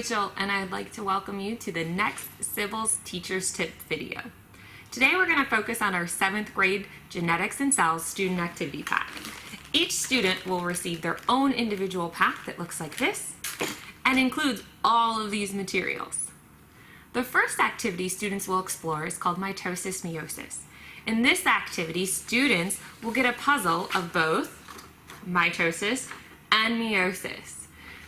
Rachel, and I'd like to welcome you to the next Civils Teacher's Tip video. Today we're going to focus on our 7th grade Genetics and Cells student activity pack. Each student will receive their own individual pack that looks like this and includes all of these materials. The first activity students will explore is called mitosis-meiosis. In this activity, students will get a puzzle of both mitosis and meiosis.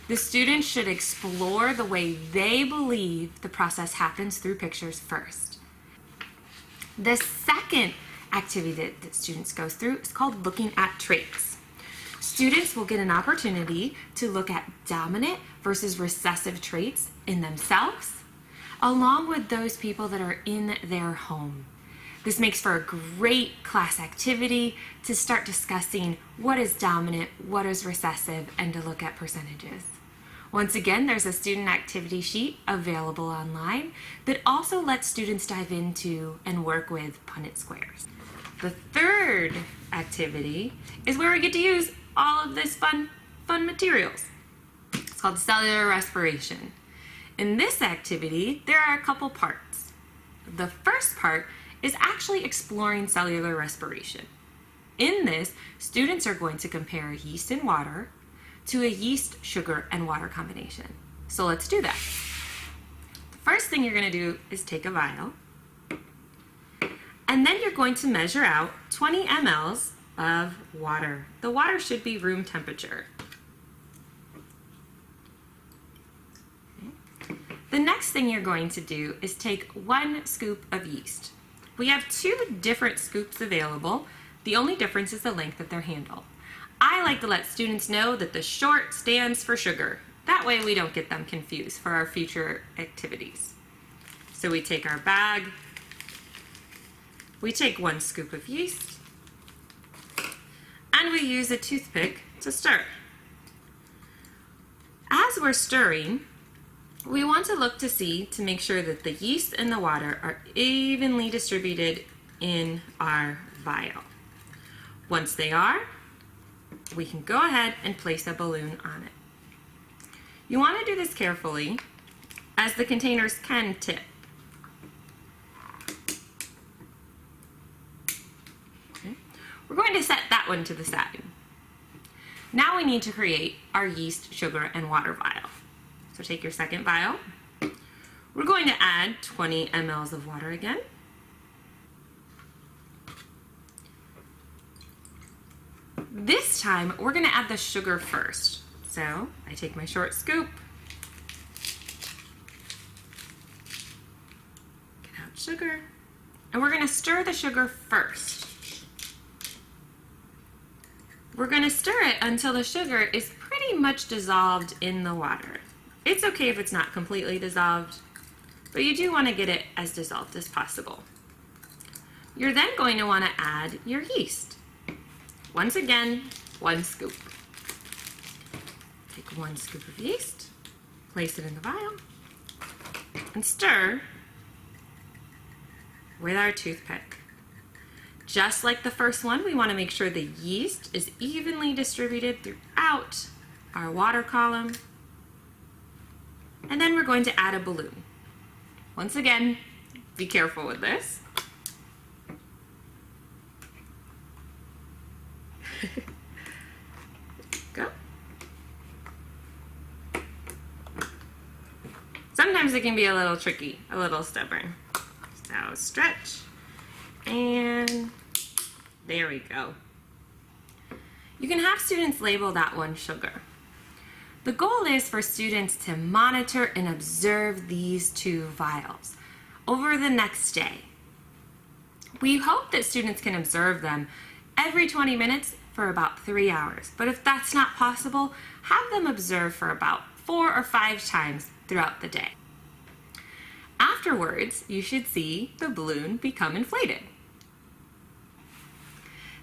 The students should explore the way they believe the process happens through pictures first. The second activity that students go through is called looking at traits. Students will get an opportunity to look at dominant versus recessive traits in themselves, along with those people that are in their home. This makes for a great class activity to start discussing what is dominant, what is recessive, and to look at percentages. Once again, there's a student activity sheet available online that also lets students dive into and work with Punnett squares. The third activity is where we get to use all of this fun materials. It's called cellular respiration. In this activity, there are a couple parts. The first part is actually exploring cellular respiration. In this, students are going to compare yeast and water to a yeast, sugar, and water combination. So let's do that. The first thing you're going to do is take a vial, and then you're going to measure out 20 mLs of water. The water should be room temperature. Okay. The next thing you're going to do is take 1 scoop of yeast. We have 2 different scoops available. The only difference is the length of their handle. I like to let students know that the short stands for sugar. That way we don't get them confused for our future activities. So we take our bag, we take 1 scoop of yeast, and we use a toothpick to stir. As we're stirring, we want to look to make sure that the yeast and the water are evenly distributed in our vial. Once they are, we can go ahead and place a balloon on it. You want to do this carefully, as the containers can tip. Okay. We're going to set that one to the side. Now we need to create our yeast, sugar, and water vial. So take your second vial. We're going to add 20 mLs of water again. This time, we're going to add the sugar first. So I take my short scoop, get out sugar, and we're going to stir the sugar first. We're going to stir it until the sugar is pretty much dissolved in the water. It's okay if it's not completely dissolved, but you do want to get it as dissolved as possible. You're then going to want to add your yeast. Once again, 1 scoop. Take 1 scoop of yeast, place it in the vial, and stir with our toothpick. Just like the first one, we want to make sure the yeast is evenly distributed throughout our water column. And then we're going to add a balloon. Once again, be careful with this. Go. Sometimes it can be a little tricky, a little stubborn. So stretch, and there we go. You can have students label that one sugar. The goal is for students to monitor and observe these 2 vials over the next day. We hope that students can observe them every 20 minutes for about 3 hours. But if that's not possible, have them observe for about 4 or 5 times throughout the day. Afterwards, you should see the balloon become inflated.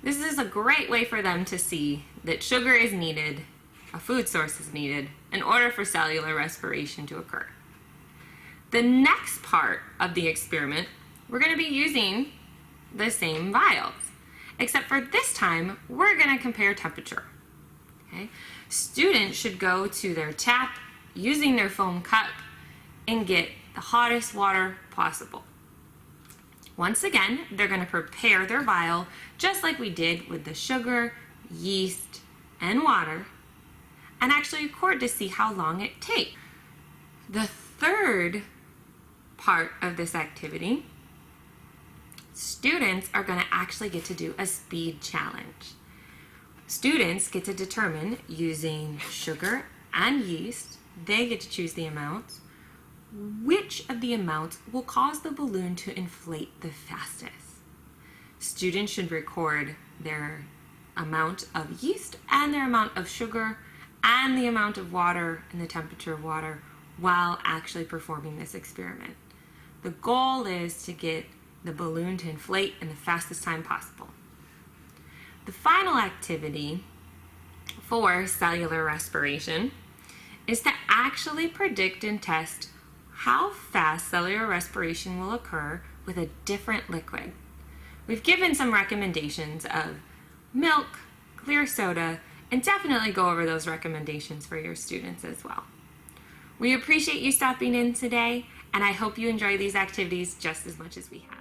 This is a great way for them to see that sugar is needed, a food source is needed, in order for cellular respiration to occur. The next part of the experiment, we're going to be using the same vials. Except for this time, we're going to compare temperature. Okay? Students should go to their tap using their foam cup and get the hottest water possible. Once again, they're going to prepare their vial just like we did with the sugar, yeast, and water, and actually record to see how long it takes. The third part of this activity, students are going to actually get to do a speed challenge. Students get to determine, using sugar and yeast, they get to choose the amounts, which of the amounts will cause the balloon to inflate the fastest. Students should record their amount of yeast and their amount of sugar and the amount of water and the temperature of water while actually performing this experiment. The goal is to get the balloon to inflate in the fastest time possible. The final activity for cellular respiration is to actually predict and test how fast cellular respiration will occur with a different liquid. We've given some recommendations of milk, clear soda, and definitely go over those recommendations for your students as well. We appreciate you stopping in today, and I hope you enjoy these activities just as much as we have.